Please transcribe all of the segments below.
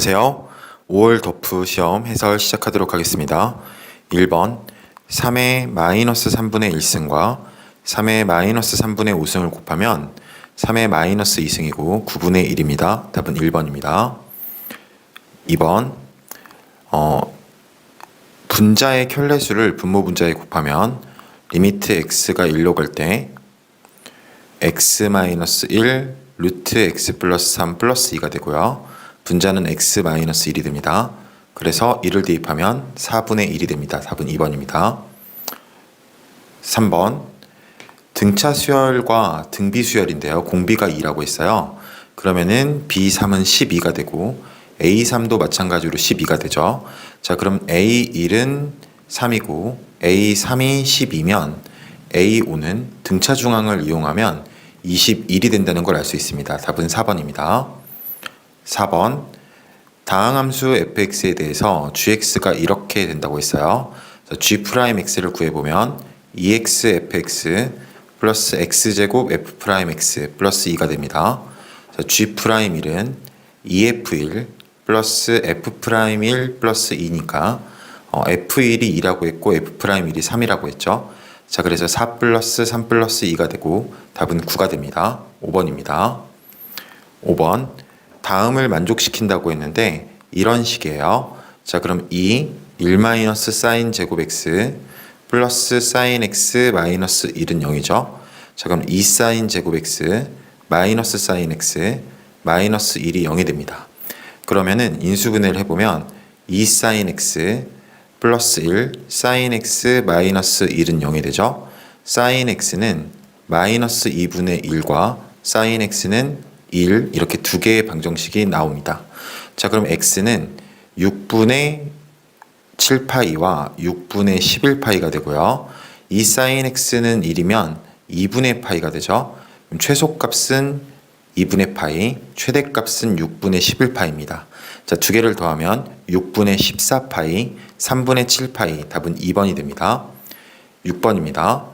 안녕하세요. 5월 덮프 시험 해설 시작하도록 하겠습니다. 1번 3의 마이너스 3분의 1승과 3의 마이너스 3분의 5승을 곱하면 3의 마이너스 2승이고 9분의 1입니다. 답은 1번입니다. 2번 분자의 켤레수를 분모 분자에 곱하면 리미트 x가 1로 갈 때 x-1 루트 x 플러스 3 플러스 2가 되고요. 분자는 x-1이 됩니다. 그래서 1을 대입하면 4분의 1이 됩니다. 답은 2번입니다. 3번 등차 수열과 등비 수열인데요. 공비가 2라고 했어요. 그러면은 B3은 12가 되고 A3도 마찬가지로 12가 되죠. 자, 그럼 A1은 3이고 A3이 12면 A5는 등차 중앙을 이용하면 21이 된다는 걸 알 수 있습니다. 답은 4번입니다. 4번 다항함수 fx에 대해서 gx가 이렇게 된다고 했어요. g'x를 구해보면 2x fx 플러스 x제곱 f'x 플러스 2가 됩니다. g'1은 2f1 플러스 f'1 플러스 2니까 f1이 2라고 했고 f'1이 3이라고 했죠. 자, 그래서 4 플러스 3 플러스 2가 되고 답은 9가 됩니다. 5번입니다. 5번 다음을 만족시킨다고 했는데 이런 식이에요. 자, 그럼 1 사인 제곱 x 플러스 사인 x 마이너스 1은 0이죠. 자, 그럼 2 사인 제곱 x 마이너스 사인 x 마이너스 1이 0이 됩니다. 그러면은 인수분해를 해보면 2 사인 x 플러스 1 사인 x 마이너스 1은 0이 되죠. 사인 x는 마이너스 2분의 1과 사인 x는 1 이렇게 두 개의 방정식이 나옵니다. 자, 그럼 x는 6분의 7파이와 6분의 11파이가 되고요. 이 사인 x는 1이면 2분의 파이가 되죠. 그럼 최소값은 2분의 파이, 최대값은 6분의 11파이입니다. 자, 두 개를 더하면 6분의 14파이, 3분의 7파이, 답은 2번이 됩니다. 6번입니다.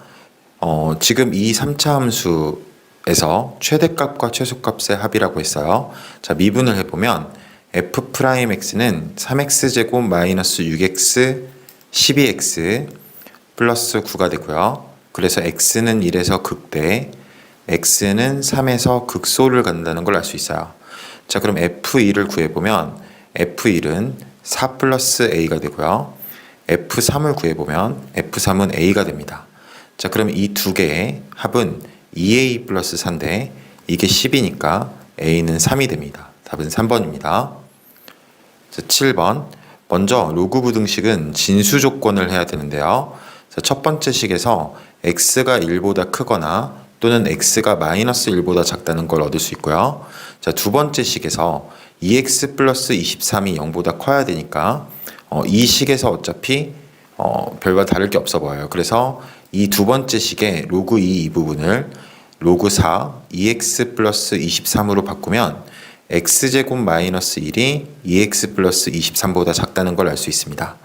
지금 이 3차 함수에서 최대값과 최소값의 합이라고 했어요. 자, 미분을 해보면 f'x는 3x제곱 마이너스 6x 12x 플러스 9가 되고요. 그래서 x는 1에서 극대, x는 3에서 극소를 갖는다는 걸 알 수 있어요. 자, 그럼 f1을 구해보면 f1은 4 플러스 a가 되고요. f3을 구해보면 f3은 a가 됩니다. 자, 그럼 이 두 개의 합은 2a 플러스 4인데 이게 10이니까 a는 3이 됩니다. 답은 3번입니다. 자, 7번 먼저 로그 부등식은 진수 조건을 해야 되는데요. 자, 첫 번째 식에서 x가 1보다 크거나 또는 x가 마이너스 1보다 작다는 걸 얻을 수 있고요. 자, 두 번째 식에서 2x 플러스 23이 0보다 커야 되니까 이 식에서 어차피 별과 다를 게 없어 보여요. 그래서 이 두 번째 식의 로그 2 부분을 로그 4 2x 플러스 23으로 바꾸면 x제곱 마이너스 1이 2x 플러스 23보다 작다는 걸 알 수 있습니다.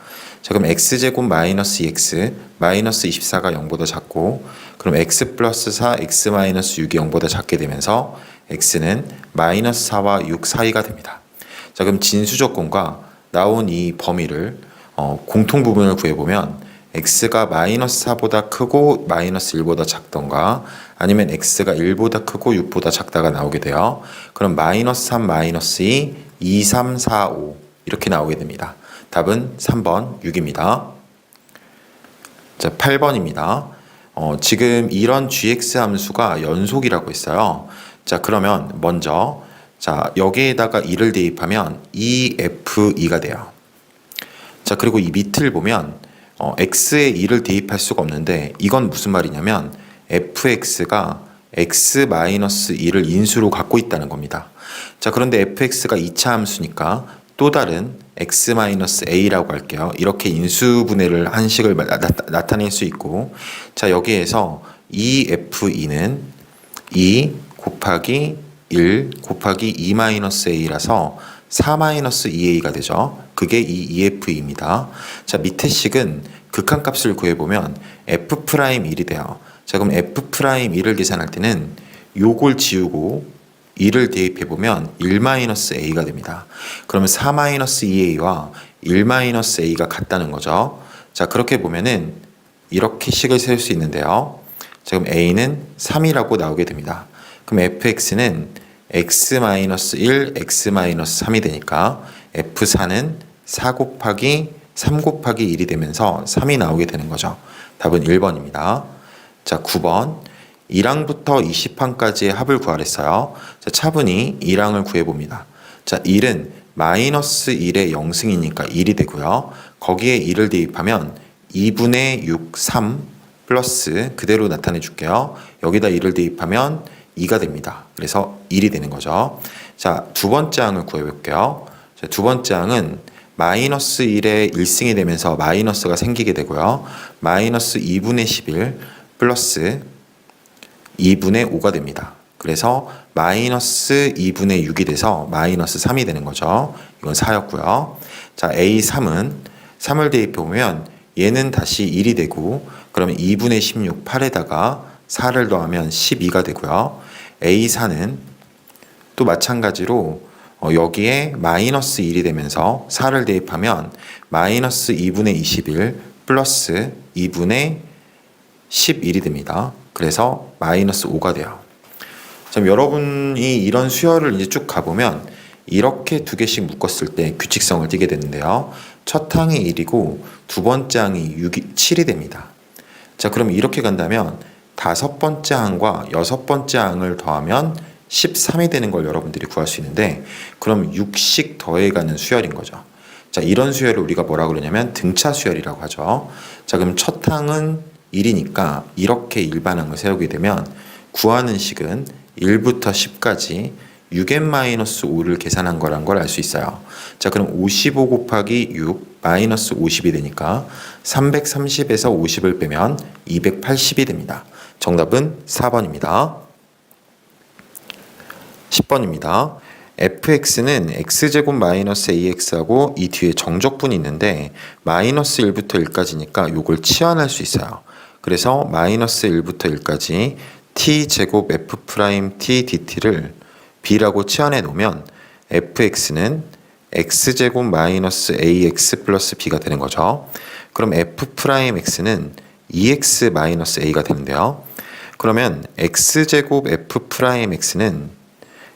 자, 그럼 x제곱 마이너스 2x 마이너스 24가 0보다 작고 그럼 x 플러스 4 x 마이너스 6이 0보다 작게 되면서 x는 마이너스 4와 6 사이가 됩니다. 자, 그럼 진수 조건과 나온 이 범위를 공통 부분을 구해보면 x가 마이너스 4보다 크고 마이너스 1보다 작던가 아니면 x가 1보다 크고 6보다 작다가 나오게 돼요. 그럼 마이너스 3 마이너스 2 2, 3, 4, 5 이렇게 나오게 됩니다. 답은 3번 6입니다. 자, 8번입니다. 지금 이런 gx 함수가 연속이라고 했어요. 자, 그러면 먼저 자, 여기에다가 2를 대입하면 2f2가 돼요. 자, 그리고 이 밑을 보면 x에 2를 대입할 수가 없는데 이건 무슨 말이냐면 fx가 x-2를 인수로 갖고 있다는 겁니다. 자, 그런데 fx가 2차 함수니까 또 다른 x-a라고 할게요. 이렇게 인수분해를 한 식을 나타낼 수 있고 자, 여기에서 2f2는 2 곱하기 1 곱하기 2-a라서 4-2a가 되죠. 그게 이 EF입니다. 자, 밑에 식은 극한값을 구해보면 F'1이 돼요. 자, 그럼 F'1을 계산할 때는 요걸 지우고 2를 대입해보면 1-a가 됩니다. 그러면 4-2a와 1-a가 같다는 거죠. 자, 그렇게 보면은 이렇게 식을 세울 수 있는데요. 지금 a는 3이라고 나오게 됩니다. 그럼 fx는 x-1, x-3이 되니까 f4는 4 곱하기 3 곱하기 1이 되면서 3이 나오게 되는 거죠. 답은 1번입니다. 자, 9번. 1항부터 20항까지의 합을 구하랬어요. 자, 차분히 1항을 구해봅니다. 자, 1은 -1의 0승이니까 1이 되고요. 거기에 1을 대입하면 2분의 6, 3 플러스 그대로 나타내 줄게요. 여기다 1을 대입하면 2가 됩니다. 그래서 1이 되는 거죠. 자, 두 번째 항을 구해볼게요. 자, 두 번째 항은 -1의 1승이 되면서 마이너스가 생기게 되고요. -2분의 11 플러스 2분의 5가 됩니다. 그래서 -2분의 6이 돼서 -3이 되는 거죠. 이건 4였고요. 자, A3은 3을 대입해보면 얘는 다시 1이 되고 그러면 2분의 16, 8에다가 4를 더하면 12가 되고요. A4는 또 마찬가지로 여기에 -1이 되면서 4를 대입하면 -2분의 21 플러스 2분의 11이 됩니다. 그래서 -5가 돼요. 자, 여러분이 이런 수열을 이제 쭉 가보면 이렇게 두 개씩 묶었을 때 규칙성을 띠게 되는데요. 첫 항이 1이고 두 번째 항이 7이 됩니다. 자, 그럼 이렇게 간다면 다섯 번째 항과 여섯 번째 항을 더하면 13이 되는 걸 여러분들이 구할 수 있는데 그럼 6씩 더해가는 수열인 거죠. 자, 이런 수열을 우리가 뭐라고 그러냐면 등차 수열이라고 하죠. 자, 그럼 첫 항은 1이니까 이렇게 일반항을 세우게 되면 구하는 식은 1부터 10까지 6n-5를 계산한 거란 걸 알 수 있어요. 자, 그럼 55 곱하기 6 마이너스 50이 되니까 330에서 50을 빼면 280이 됩니다. 정답은 4번입니다. 10번입니다. fx는 x제곱 마이너스 ax하고 이 뒤에 정적분이 있는데 마이너스 1부터 1까지니까 요걸 치환할 수 있어요. 그래서 마이너스 1부터 1까지 t제곱 f't dt를 b라고 치환해 놓으면 fx는 x제곱 마이너스 ax 플러스 b가 되는 거죠. 그럼 f'x는 2x 마이너스 a가 되는데요. 그러면 x제곱 f'x는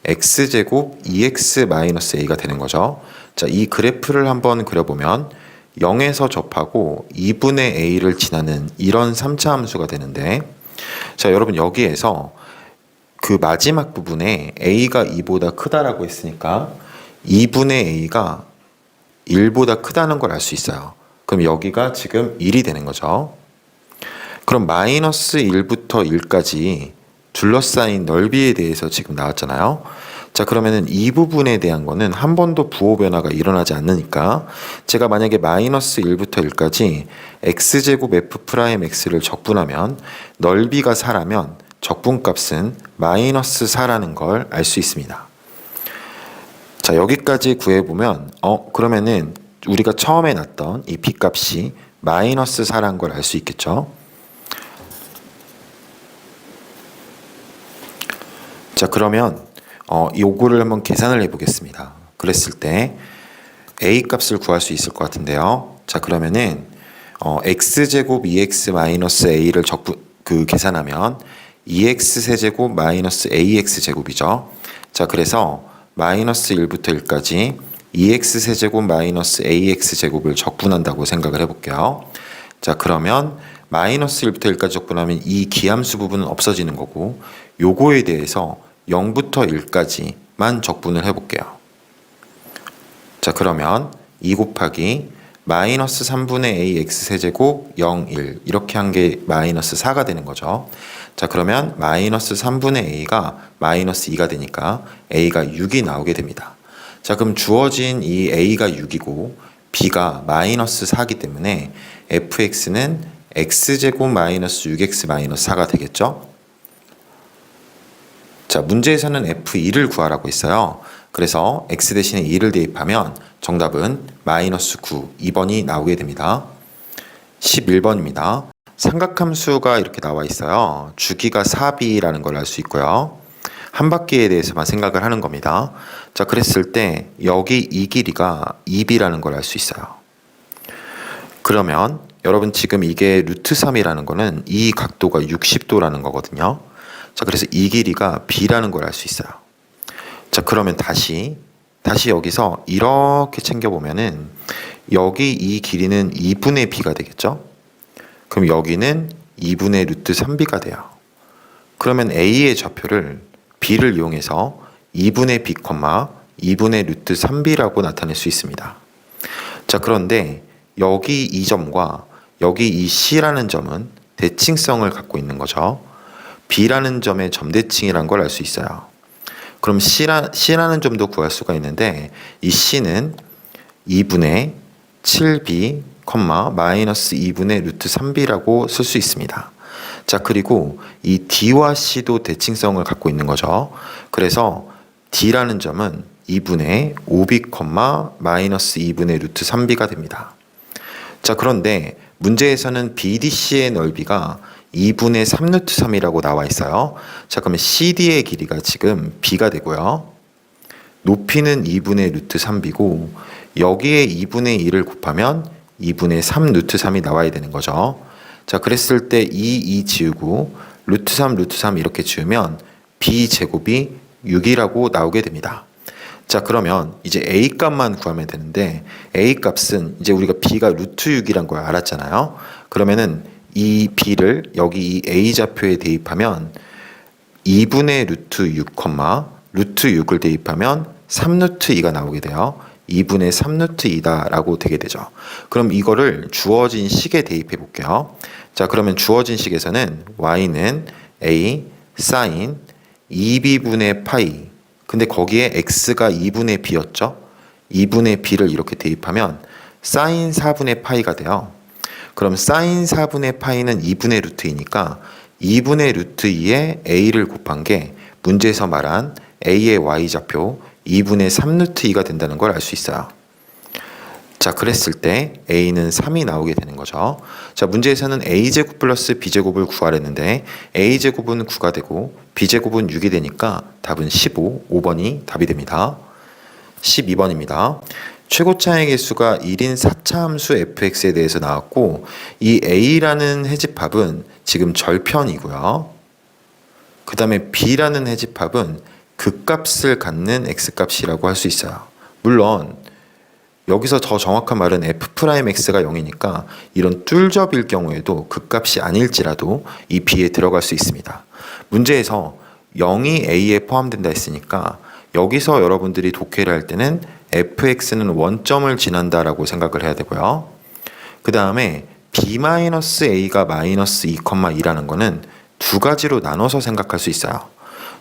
x제곱 2x 마이너스 a가 되는 거죠. 자, 이 그래프를 한번 그려보면 0에서 접하고 2분의 a를 지나는 이런 3차 함수가 되는데 자, 여러분 여기에서 그 마지막 부분에 a가 2보다 크다라고 했으니까 2분의 a가 1보다 크다는 걸 알 수 있어요. 그럼 여기가 지금 1이 되는 거죠. 그럼 마이너스 1부터 1까지 둘러싸인 넓이에 대해서 지금 나왔잖아요. 자, 그러면은 이 부분에 대한 거는 한 번도 부호 변화가 일어나지 않으니까 제가 만약에 마이너스 1부터 1까지 x제곱 f'x를 적분하면 넓이가 4라면 적분값은 마이너스 4라는 걸 알 수 있습니다. 자, 여기까지 구해보면 그러면은 우리가 처음에 났던 이 b값이 마이너스 4라는 걸 알 수 있겠죠. 자, 그러면 요거를 한번 계산을 해보겠습니다. 그랬을 때 a 값을 구할 수 있을 것 같은데요. 자, 그러면은 x제곱 2x 마이너스 a를 계산하면 2x 세제곱 마이너스 ax 제곱이죠. 자, 그래서 마이너스 1부터 1까지 2x 세제곱 마이너스 ax 제곱을 적분한다고 생각을 해볼게요. 자, 그러면 마이너스 1부터 1까지 적분하면 이 기함수 부분은 없어지는 거고 요거에 대해서 0부터 1까지만 적분을 해볼게요. 자, 그러면 2 곱하기 마이너스 3분의 a x세제곱 0, 1 이렇게 한 게 마이너스 4가 되는 거죠. 자, 그러면 마이너스 3분의 a가 마이너스 2가 되니까 a가 6이 나오게 됩니다. 자, 그럼 주어진 이 a가 6이고 b가 마이너스 4이기 때문에 fx는 x제곱 마이너스 6x 마이너스 4가 되겠죠. 자, 문제에서는 f2를 구하라고 했어요. 그래서 x 대신에 2를 대입하면 정답은 마이너스 9, 2번이 나오게 됩니다. 11번입니다. 삼각함수가 이렇게 나와 있어요. 주기가 4b라는 걸 알 수 있고요. 한 바퀴에 대해서만 생각을 하는 겁니다. 자, 그랬을 때 여기 이 길이가 2b라는 걸 알 수 있어요. 그러면 여러분 지금 이게 루트 3이라는 거는 이 각도가 60도라는 거거든요. 자, 그래서 이 길이가 b라는 걸 알 수 있어요. 자, 그러면 다시 여기서 이렇게 챙겨보면은 여기 이 길이는 2분의 b가 되겠죠? 그럼 여기는 2분의 루트 3b가 돼요. 그러면 a의 좌표를 b를 이용해서 2분의 b, 2분의 루트 3b라고 나타낼 수 있습니다. 자, 그런데 여기 이 점과 여기 이 c라는 점은 대칭성을 갖고 있는 거죠. b라는 점의 점대칭이란 걸 알 수 있어요. 그럼 c라는 점도 구할 수가 있는데 이 c는 2분의 7b, 마이너스 2분의 루트 3b라고 쓸 수 있습니다. 자, 그리고 이 d와 c도 대칭성을 갖고 있는 거죠. 그래서 d라는 점은 2분의 5b, 마이너스 2분의 루트 3b가 됩니다. 자, 그런데 문제에서는 BDC의 넓이가 2분의 3루트 3이라고 나와 있어요. 자, 그러면 CD의 길이가 지금 b가 되고요. 높이는 2분의 루트 3b고 여기에 2분의 1을 곱하면 2분의 3 루트 3이 나와야 되는 거죠. 자, 그랬을 때 2 지우고 루트 3 이렇게 지우면 b제곱이 6이라고 나오게 됩니다. 자, 그러면 이제 a 값만 구하면 되는데 a 값은 이제 우리가 b가 루트 6이란 걸 알았잖아요. 그러면은 이 b를 여기 이 a 좌표에 대입하면 2분의 루트 6, 루트 6을 대입하면 3루트 2가 나오게 돼요. 2분의 3루트 2다 라고 되게 되죠. 그럼 이거를 주어진 식에 대입해 볼게요. 자, 그러면 주어진 식에서는 y는 a sin 2b분의 파이, 근데 거기에 x가 2분의 b였죠. 2분의 b를 이렇게 대입하면 sin 4분의 파이가 돼요. 그럼 sin 4분의 파이는 2분의 루트 2니까 2분의 루트 2에 a를 곱한 게 문제에서 말한 a의 y좌표 2분의 3루트 2가 된다는 걸 알 수 있어요. 자, 그랬을 때 a는 3이 나오게 되는 거죠. 자, 문제에서는 a제곱 플러스 b제곱을 구하랬는데 a제곱은 9가 되고 b제곱은 6이 되니까 답은 5번이 답이 됩니다. 12번입니다. 최고차의 개수가 1인 4차 함수 fx에 대해서 나왔고 이 a라는 해집합은 지금 절편이고요. 그 다음에 b라는 해집합은 극값을 갖는 x값이라고 할 수 있어요. 물론 여기서 더 정확한 말은 f'x가 0이니까 이런 뚫접일 경우에도 극값이 아닐지라도 이 b에 들어갈 수 있습니다. 문제에서 0이 a에 포함된다 했으니까 여기서 여러분들이 독해를 할 때는 fx는 원점을 지난다라고 생각을 해야 되고요. 그 다음에 b-a가 마이너스 2,2라는 거는 두 가지로 나눠서 생각할 수 있어요.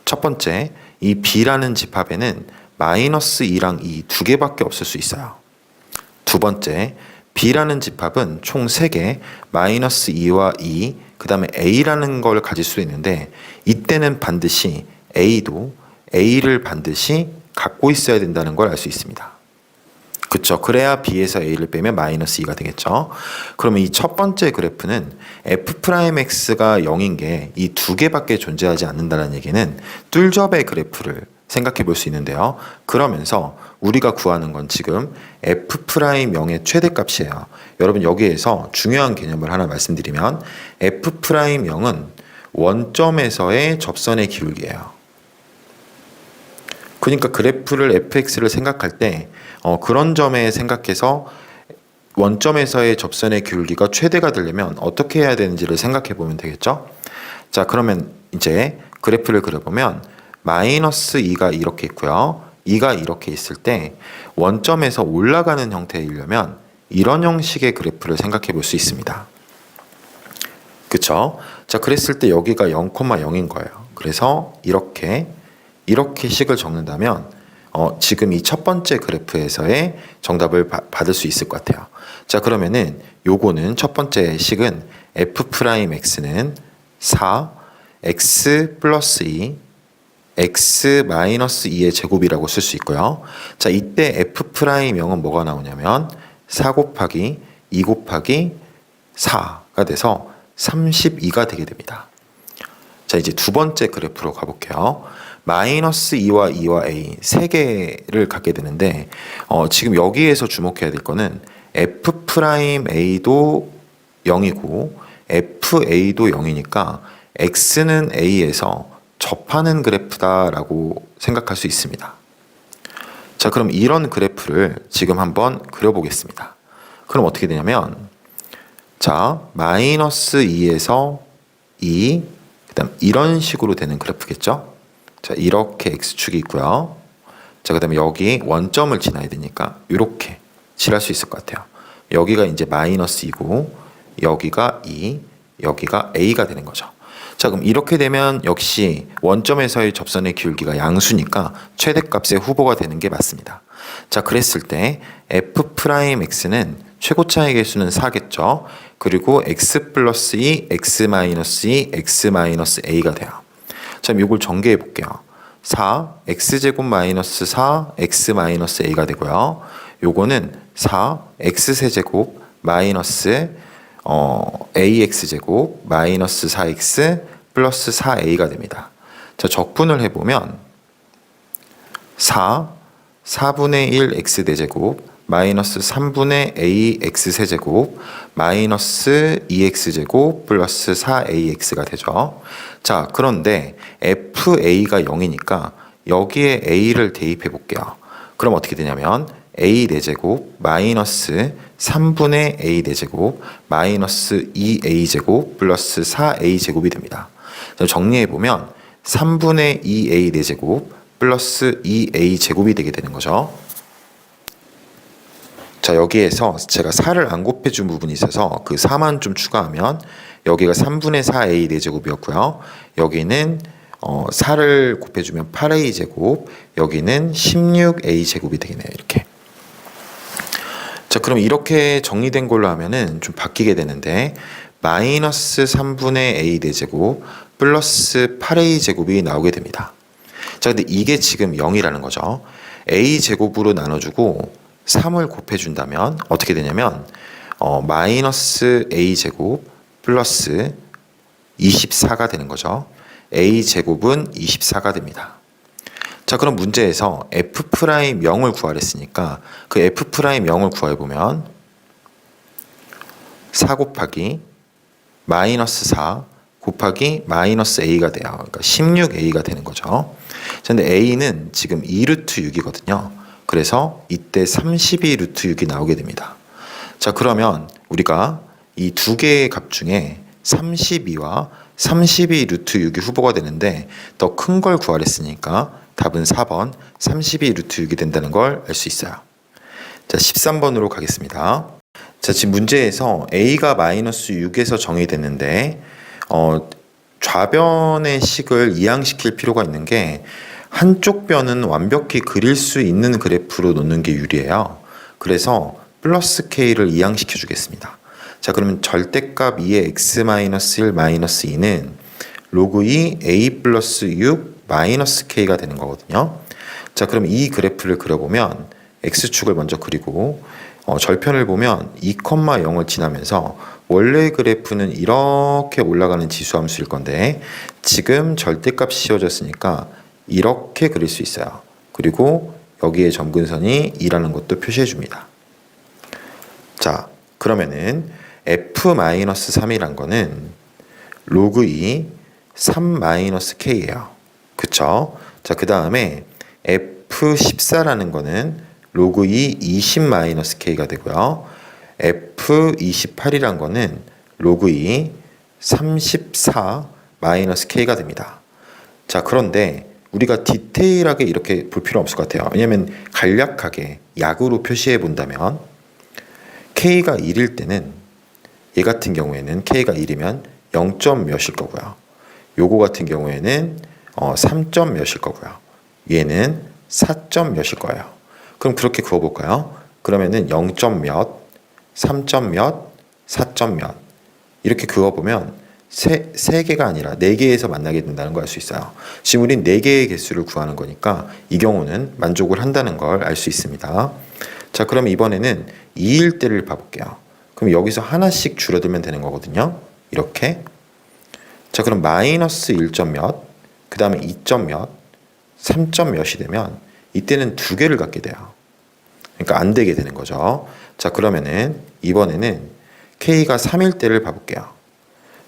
첫 번째, 이 b라는 집합에는 마이너스 2랑 2 두 개밖에 없을 수 있어요. 두 번째, b라는 집합은 총 3개, 마이너스 2와 2, 그 다음에 a라는 걸 가질 수 있는데 이때는 반드시 a도 a를 반드시 갖고 있어야 된다는 걸 알 수 있습니다. 그쵸? 그래야 b에서 a를 빼면 마이너스 2가 되겠죠. 그러면 이 첫 번째 그래프는 f'x가 0인 게 이 두 개밖에 존재하지 않는다는 얘기는 뚫접의 그래프를 생각해 볼 수 있는데요. 그러면서 우리가 구하는 건 지금 f'0의 최대값이에요. 여러분 여기에서 중요한 개념을 하나 말씀드리면 f'0은 원점에서의 접선의 기울기예요. 그러니까 그래프를 fx를 생각할 때 그런 점에 생각해서 원점에서의 접선의 기울기가 최대가 되려면 어떻게 해야 되는지를 생각해 보면 되겠죠. 자, 그러면 이제 그래프를 그려보면 마이너스 2가 이렇게 있고요. 2가 이렇게 있을 때 원점에서 올라가는 형태이려면 이런 형식의 그래프를 생각해 볼 수 있습니다. 그쵸? 자, 그랬을 때 여기가 0,0인 거예요. 그래서 이렇게 식을 적는다면 지금 이 첫 번째 그래프에서의 정답을 받을 수 있을 것 같아요. 자, 그러면은 요거는 첫 번째 식은 f'x는 4, x 플러스 2, x 마이너스 2의 제곱이라고 쓸 수 있고요. 자, 이때 f'0은 뭐가 나오냐면 4 곱하기 2 곱하기 4가 돼서 32가 되게 됩니다. 자, 이제 두 번째 그래프로 가볼게요. 마이너스 2와 2와 A 세 개를 갖게 되는데 지금 여기에서 주목해야 될 거는 F'A도 0이고 FA도 0이니까 X는 A에서 접하는 그래프다라고 생각할 수 있습니다. 자, 그럼 이런 그래프를 지금 한번 그려보겠습니다. 그럼 어떻게 되냐면 자, 마이너스 2에서 2, 그다음 이런 식으로 되는 그래프겠죠? 자, 이렇게 X축이 있고요. 자, 그다음에 여기 원점을 지나야 되니까 이렇게 칠할 수 있을 것 같아요. 여기가 이제 마이너스 2고 여기가 2, 여기가 A가 되는 거죠. 자, 그럼 이렇게 되면 역시 원점에서의 접선의 기울기가 양수니까 최대값의 후보가 되는 게 맞습니다. 자, 그랬을 때 F'X는 최고차의 개수는 4겠죠. 그리고 X 플러스 2, X 마이너스 2, X 마이너스 A가 돼요. 자, 그럼 이걸 전개해 볼게요. 4, X제곱 마이너스 4, X 마이너스 A가 되고요. 요거는 4, X세제곱 마이너스 AX제곱 마이너스 4X 플러스 4A가 됩니다. 자, 적분을 해보면 4분의 1 X대제곱 마이너스 3분의 AX세제곱 마이너스 2X제곱 플러스 4AX가 되죠. 자, 그런데 FA가 0이니까 여기에 A를 대입해 볼게요. 그럼 어떻게 되냐면 A 4제곱 마이너스 3분의 A 4제곱 마이너스 2A 제곱 플러스 4A 제곱이 됩니다. 정리해 보면 3분의 2A 4제곱 플러스 2A 제곱이 되게 되는 거죠. 자, 여기에서 제가 4를 안 곱해준 부분이 있어서 그 4만 좀 추가하면 여기가 3분의 4A 4제곱이었고요. 여기는 4를 곱해주면 8A 제곱, 여기는 16A 제곱이 되겠네요. 이렇게. 자, 그럼 이렇게 정리된 걸로 하면은 좀 바뀌게 되는데 마이너스 3분의 A 4제곱 플러스 8A 제곱이 나오게 됩니다. 자, 근데 이게 지금 0이라는 거죠. A 제곱으로 나눠주고 3을 곱해준다면 어떻게 되냐면 마이너스 A 제곱 플러스 24가 되는 거죠. A 제곱은 24가 됩니다. 자, 그럼 문제에서 F'0을 구하랬으니까 그 F'0을 구해보면 4 곱하기 마이너스 4 곱하기 마이너스 A가 돼요. 그러니까 16A가 되는 거죠. 자, 근데 A는 지금 2루트 6이거든요. 그래서 이때 32루트 6이 나오게 됩니다. 자, 그러면 우리가 이 두 개의 값 중에 32와 32루트 6이 후보가 되는데 더 큰 걸 구하랬으니까 답은 4번 32루트 6이 된다는 걸 알 수 있어요. 자, 13번으로 가겠습니다. 자, 지금 문제에서 A가 마이너스 6에서 정의됐는데 좌변의 식을 이항시킬 필요가 있는 게 한쪽 변은 완벽히 그릴 수 있는 그래프로 놓는 게 유리해요. 그래서 플러스 K를 이항시켜 주겠습니다. 자, 그러면 절대값 2의 X-1 마이너스 2는 로그 2 A 플러스 6 마이너스 K가 되는 거거든요. 자, 그럼 이 그래프를 그려보면 X축을 먼저 그리고 절편을 보면 2,0을 지나면서 원래 그래프는 이렇게 올라가는 지수함수일 건데 지금 절대값 씌워졌으니까 이렇게 그릴 수 있어요. 그리고 여기에 점근선이 2라는 것도 표시해 줍니다. 자, 그러면은 F-3이란 거는 로그 2 3-K예요. 그쵸? 자, 그 다음에 F14라는 거는 로그 2 20-K가 되고요. F28이란 거는 로그 2 34-K가 됩니다. 자, 그런데 우리가 디테일하게 이렇게 볼 필요 없을 것 같아요. 왜냐하면 간략하게 약으로 표시해 본다면 K가 1일 때는 얘 같은 경우에는 K가 1이면 0점 몇일 거고요. 요거 같은 경우에는 3점 몇일 거고요. 얘는 4점 몇일 거예요. 그럼 그렇게 그어볼까요? 그러면은 0점 몇, 3점 몇, 4점 몇 이렇게 그어보면 세 개가 아니라 네 개에서 만나게 된다는 걸 알 수 있어요. 지금 우린 네 개의 개수를 구하는 거니까 이 경우는 만족을 한다는 걸 알 수 있습니다. 자, 그럼 이번에는 2일 때를 봐볼게요. 그럼 여기서 하나씩 줄어들면 되는 거거든요. 이렇게. 자, 그럼 마이너스 1점 몇, 그 다음에 2점 몇, 3점 몇이 되면 이때는 두 개를 갖게 돼요. 그러니까 안 되게 되는 거죠. 자, 그러면은 이번에는 K가 3일 때를 봐볼게요.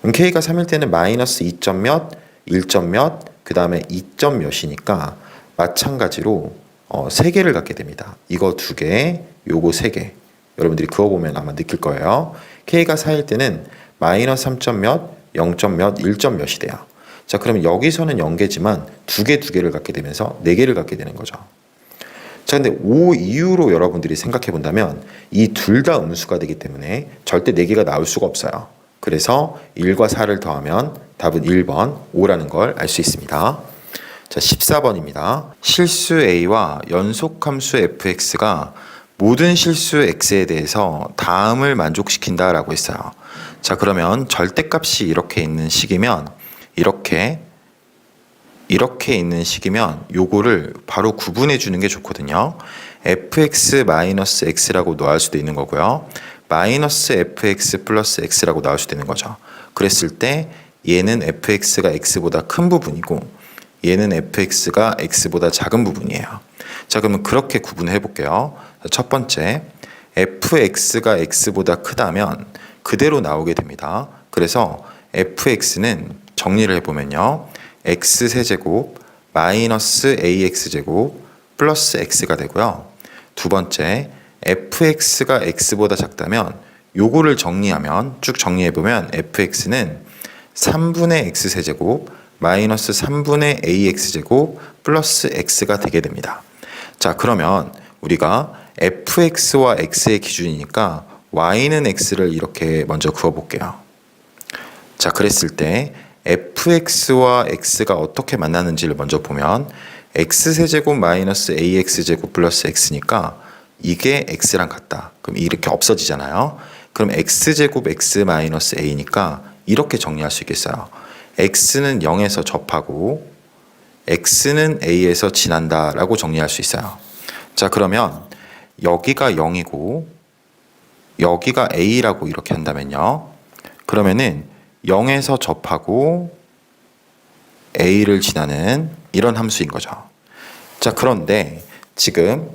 그럼 K가 3일 때는 마이너스 2점 몇, 1점 몇, 그 다음에 2점 몇이니까 마찬가지로 3개를 갖게 됩니다. 이거 2개, 요거 3개. 여러분들이 그어보면 아마 느낄 거예요. K가 4일 때는 마이너스 3점 몇, 0점 몇, 1점 몇이 돼요. 자, 그러면 여기서는 0개지만 2개를 갖게 되면서 4개를 갖게 되는 거죠. 자, 근데 5 이후로 여러분들이 생각해 본다면 이 둘 다 음수가 되기 때문에 절대 4개가 나올 수가 없어요. 그래서 1과 4를 더하면 답은 1번 5라는 걸 알 수 있습니다. 자, 14번입니다. 실수 a와 연속함수 fx가 모든 실수 x에 대해서 다음을 만족시킨다라고 했어요. 자, 그러면 절대값이 이렇게 있는 식이면 이렇게 있는 식이면 요거를 바로 구분해 주는 게 좋거든요. fx-x라고 넣을 수도 있는 거고요. 마이너스 fx 플러스 x라고 나올 수도 있는 거죠. 그랬을 때 얘는 fx가 x보다 큰 부분이고 얘는 fx가 x보다 작은 부분이에요. 자, 그러면 그렇게 구분해 볼게요. 첫 번째, fx가 x보다 크다면 그대로 나오게 됩니다. 그래서 fx는 정리를 해보면요. x세제곱 마이너스 ax제곱 플러스 x가 되고요. 두 번째, fx가 x보다 작다면 요거를 정리하면 쭉 정리해보면 fx는 3분의 x세제곱 마이너스 3분의 ax제곱 플러스 x가 되게 됩니다. 자, 그러면 우리가 fx와 x의 기준이니까 y는 x를 이렇게 먼저 그어볼게요. 자, 그랬을 때 fx와 x가 어떻게 만나는지를 먼저 보면 x세제곱 마이너스 ax제곱 플러스 x니까 이게 x랑 같다. 그럼 이렇게 없어지잖아요. 그럼 x제곱 x 마이너스 a니까 이렇게 정리할 수 있겠어요. x는 0에서 접하고 x는 a에서 지난다 라고 정리할 수 있어요. 자, 그러면 여기가 0이고 여기가 a라고 이렇게 한다면요. 그러면은 0에서 접하고 a를 지나는 이런 함수인 거죠. 자, 그런데 지금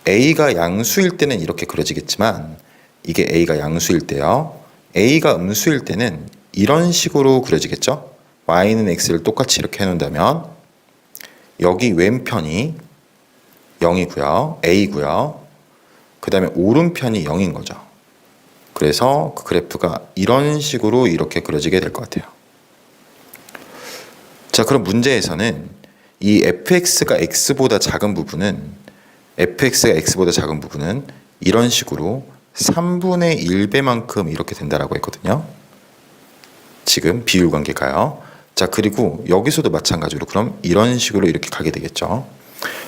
a가 양수일 때는 이렇게 그려지겠지만 이게 a가 양수일 때요. a가 음수일 때는 이런 식으로 그려지겠죠. y는 x를 똑같이 이렇게 해놓는다면 여기 왼편이 0이고요. a고요. 그 다음에 오른편이 0인 거죠. 그래서 그 그래프가 이런 식으로 이렇게 그려지게 될 것 같아요. 자, 그럼 문제에서는 이 fx가 x보다 작은 부분은 이런 식으로 3분의 1배만큼 이렇게 된다라고 했거든요. 지금 비율 관계가요. 자, 그리고 여기서도 마찬가지로 그럼 이런 식으로 이렇게 가게 되겠죠.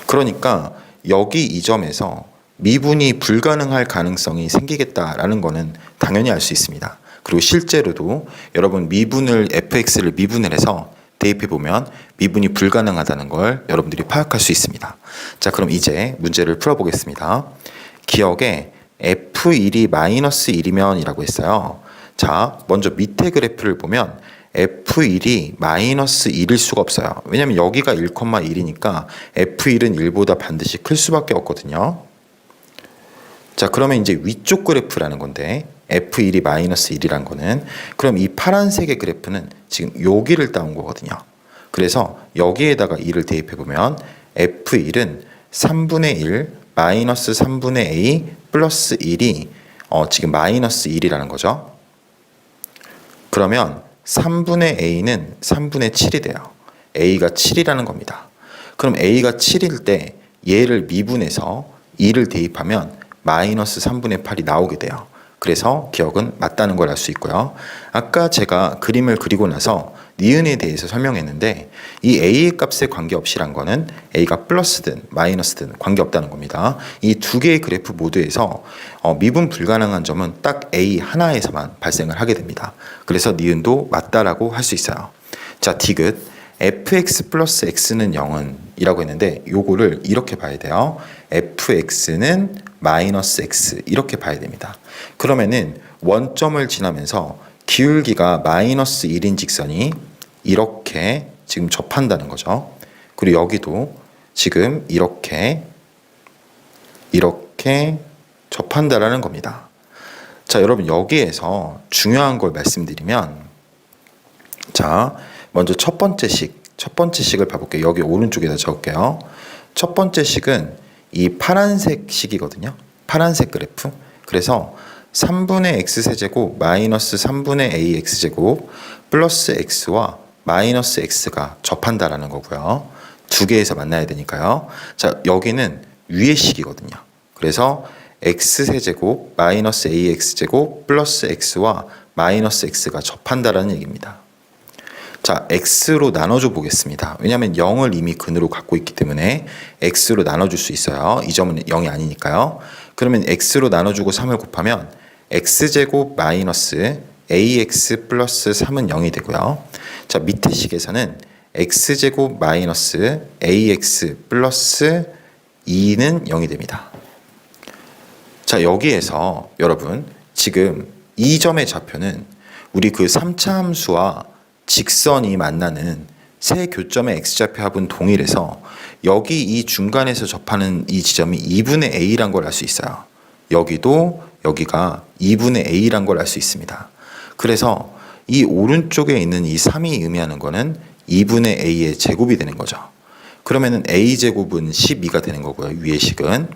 그러니까 여기 이 점에서 미분이 불가능할 가능성이 생기겠다라는 거는 당연히 알 수 있습니다. 그리고 실제로도 여러분 fx를 미분을 해서 대입해 보면 미분이 불가능하다는 걸 여러분들이 파악할 수 있습니다. 자, 그럼 이제 문제를 풀어보겠습니다. 기억에 f1이 마이너스 1이면 이라고 했어요. 자, 먼저 밑에 그래프를 보면 f1이 마이너스 1일 수가 없어요. 왜냐면 여기가 1,1이니까 f1은 1보다 반드시 클 수밖에 없거든요. 자, 그러면 이제 위쪽 그래프라는 건데 f1이 마이너스 1이란 거는 그럼 이 파란색의 그래프는 지금 여기를 따온 거거든요. 그래서 여기에다가 2를 대입해 보면 f1은 3분의 1 마이너스 3분의 a 플러스 1이 지금 마이너스 1이라는 거죠. 그러면 3분의 a는 3분의 7이 돼요. a가 7이라는 겁니다. 그럼 a가 7일 때 얘를 미분해서 2를 대입하면 마이너스 3분의 8이 나오게 돼요. 그래서 기억은 맞다는 걸 알 수 있고요. 아까 제가 그림을 그리고 나서 니은에 대해서 설명했는데 이 a의 값에 관계없이란 거는 a가 플러스든 마이너스든 관계없다는 겁니다. 이 두 개의 그래프 모두에서 미분 불가능한 점은 딱 a 하나에서만 발생을 하게 됩니다. 그래서 니은도 맞다라고 할 수 있어요. 자, 디귿 fx 플러스 x는 0은 이라고 했는데 요거를 이렇게 봐야 돼요. fx는 마이너스 x 이렇게 봐야 됩니다. 그러면은 원점을 지나면서 기울기가 마이너스 1인 직선이 이렇게 지금 접한다는 거죠. 그리고 여기도 지금 이렇게 접한다라는 겁니다. 자, 여러분 여기에서 중요한 걸 말씀드리면, 자, 먼저 첫 번째 식을 봐볼게요. 여기 오른쪽에다 적을게요. 첫 번째 식은 이 파란색 식이거든요. 파란색 그래프. 그래서 3분의 x세제곱 마이너스 3분의 ax제곱 플러스 x와 마이너스 x가 접한다라는 거고요. 두 개에서 만나야 되니까요. 자, 여기는 위의 식이거든요. 그래서 x세제곱 마이너스 ax제곱 플러스 x와 마이너스 x가 접한다라는 얘기입니다. 자, x로 나눠줘 보겠습니다. 왜냐하면 0을 이미 근으로 갖고 있기 때문에 x로 나눠줄 수 있어요. 이 점은 0이 아니니까요. 그러면 x로 나눠주고 3을 곱하면 x제곱 마이너스 ax 플러스 3은 0이 되고요. 자, 밑에 식에서는 x제곱 마이너스 ax 플러스 2는 0이 됩니다. 자, 여기에서 여러분 지금 이 점의 좌표는 우리 그 3차 함수와 직선이 만나는 세 교점의 x좌표 합은 동일해서 여기 이 중간에서 접하는 이 지점이 2분의 a란 걸 알 수 있어요. 여기도 여기가 2분의 a란 걸 알 수 있습니다. 그래서 이 오른쪽에 있는 이 3이 의미하는 거는 2분의 a의 제곱이 되는 거죠. 그러면은 a제곱은 12가 되는 거고요. 위의 식은.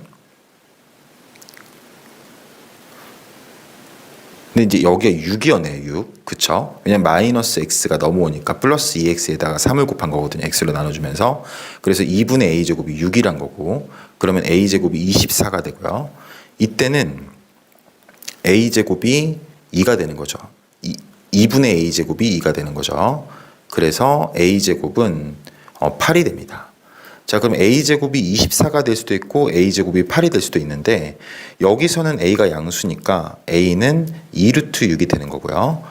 근데 이제 여기가 6이었네요. 6. 그쵸? 왜냐면 마이너스 x가 넘어오니까 플러스 2x에다가 3을 곱한 거거든요. x로 나눠주면서. 그래서 2분의 a제곱이 6이란 거고, 그러면 a제곱이 24가 되고요. 이때는 a제곱이 2가 되는 거죠. 2분의 a제곱이 2가 되는 거죠. 그래서 a제곱은 8이 됩니다. 자, 그럼 a제곱이 24가 될 수도 있고 a제곱이 8이 될 수도 있는데, 여기서는 a가 양수니까 a는 2루트 6이 되는 거고요.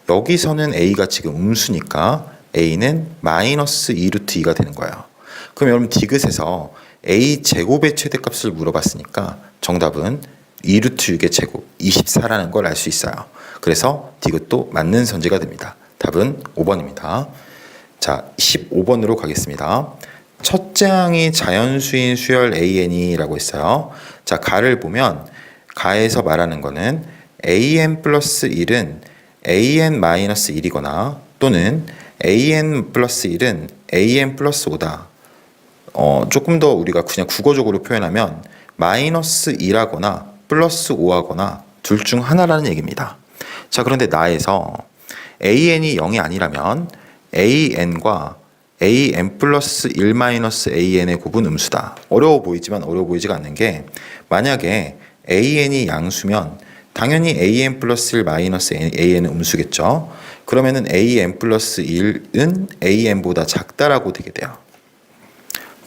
여기서는 a가 지금 음수니까 a는 마이너스 2루트 2가 되는 거예요. 그럼 여러분 디귿에서 a제곱의 최대값을 물어봤으니까 정답은 2루트 6의 제곱 24라는 걸 알 수 있어요. 그래서 디귿도 맞는 선지가 됩니다. 답은 5번입니다. 자, 15번으로 가겠습니다. 첫째 항이 자연수인 수열 an이라고 했어요. 자, 가를 보면 가에서 말하는 거는 an 플러스 1은 an 마이너스 1이거나 또는 an 플러스 1은 an 플러스 5다. 조금 더 우리가 그냥 국어적으로 표현하면 마이너스 2라거나 플러스 5하거나 둘 중 하나라는 얘기입니다. 자, 그런데 나에서 an이 0이 아니라면 an과 an 플러스 1 마이너스 an의 곱은 음수다. 어려워 보이지만 어려워 보이지가 않는 게, 만약에 an이 양수면 당연히 an 플러스 1 마이너스 an은 음수겠죠. 그러면은 an 플러스 1은 an보다 작다라고 되게 돼요.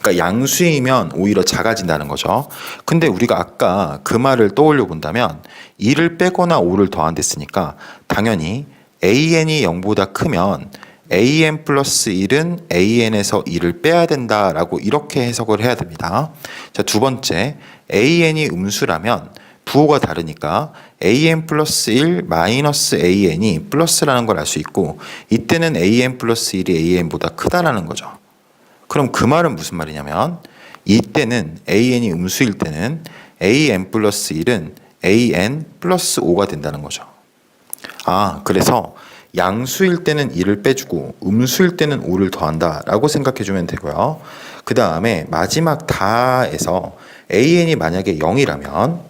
그러니까 양수이면 오히려 작아진다는 거죠. 근데 우리가 아까 그 말을 떠올려 본다면 2를 빼거나 5를 더한댔으니까 당연히 an이 0보다 크면 an 플러스 1은 an에서 2를 빼야 된다라고 이렇게 해석을 해야 됩니다. 자, 두 번째, an이 음수라면 부호가 다르니까 an 플러스 1 마이너스 an이 플러스라는 걸 알 수 있고, 이때는 an 플러스 1이 an보다 크다라는 거죠. 그럼 그 말은 무슨 말이냐면, 이때는 an이 음수일 때는 an 플러스 1은 an 플러스 5가 된다는 거죠. 그래서 양수일 때는 2를 빼주고 음수일 때는 5를 더한다 라고 생각해 주면 되고요. 그 다음에 마지막 다에서 an이 만약에 0이라면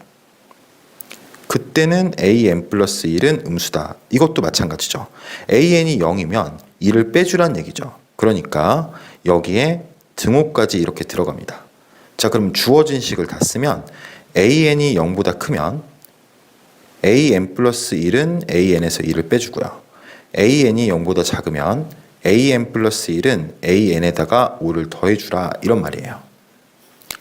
그때는 an 플러스 1은 음수다. 이것도 마찬가지죠. an이 0이면 2를 빼주란 얘기죠. 그러니까 여기에 등호까지 이렇게 들어갑니다. 자, 그럼 주어진 식을 다 쓰면 an이 0보다 크면 an 플러스 1은 an에서 2를 빼주고요. an이 0보다 작으면 an 플러스 1은 an에다가 5를 더해주라, 이런 말이에요.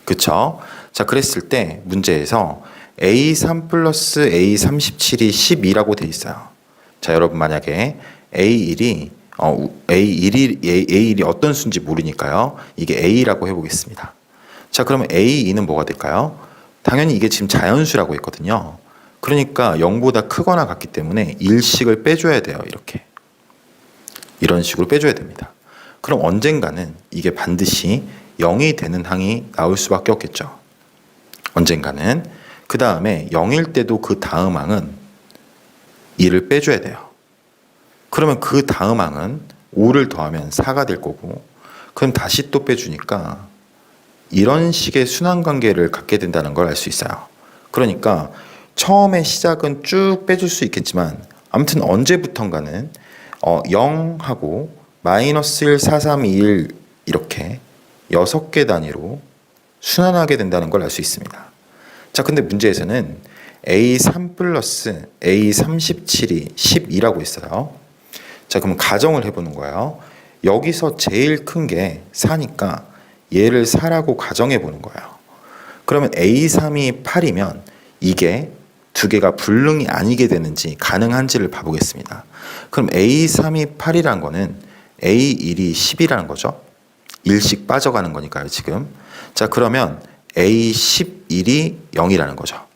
그쵸? 자, 그랬을 때 문제에서 a3 플러스 a37이 12라고 돼 있어요. 자, 여러분 만약에 a1이 어떤 수인지 모르니까요. 이게 a라고 해보겠습니다. 자, 그러면 a2는 뭐가 될까요? 당연히 이게 지금 자연수라고 했거든요. 그러니까 0보다 크거나 같기 때문에 1씩을 빼줘야 돼요. 이런 식으로 빼줘야 됩니다. 그럼 언젠가는 이게 반드시 0이 되는 항이 나올 수밖에 없겠죠. 언젠가는. 그 다음에 0일 때도 그 다음 항은 2를 빼줘야 돼요. 그러면 그 다음 항은 5를 더하면 4가 될 거고, 그럼 다시 또 빼주니까 이런 식의 순환관계를 갖게 된다는 걸 알 수 있어요. 그러니까 처음에 시작은 쭉 빼줄 수 있겠지만 아무튼 언제부턴가는 0하고 마이너스 1, 4, 3, 2, 1 이렇게 6개 단위로 순환하게 된다는 걸 알 수 있습니다. 자, 근데 문제에서는 A3 플러스 A37이 12라고 있어요. 자, 그럼 가정을 해보는 거예요. 여기서 제일 큰 게 4니까 얘를 4라고 가정해 보는 거예요. 그러면 A3이 8이면 이게 두 개가 불능이 아니게 되는지 가능한지를 봐보겠습니다. 그럼 A3이 8이란 거는 A1이 10이라는 거죠. 1씩 빠져가는 거니까요, 지금. 자, 그러면 A11이 0이라는 거죠.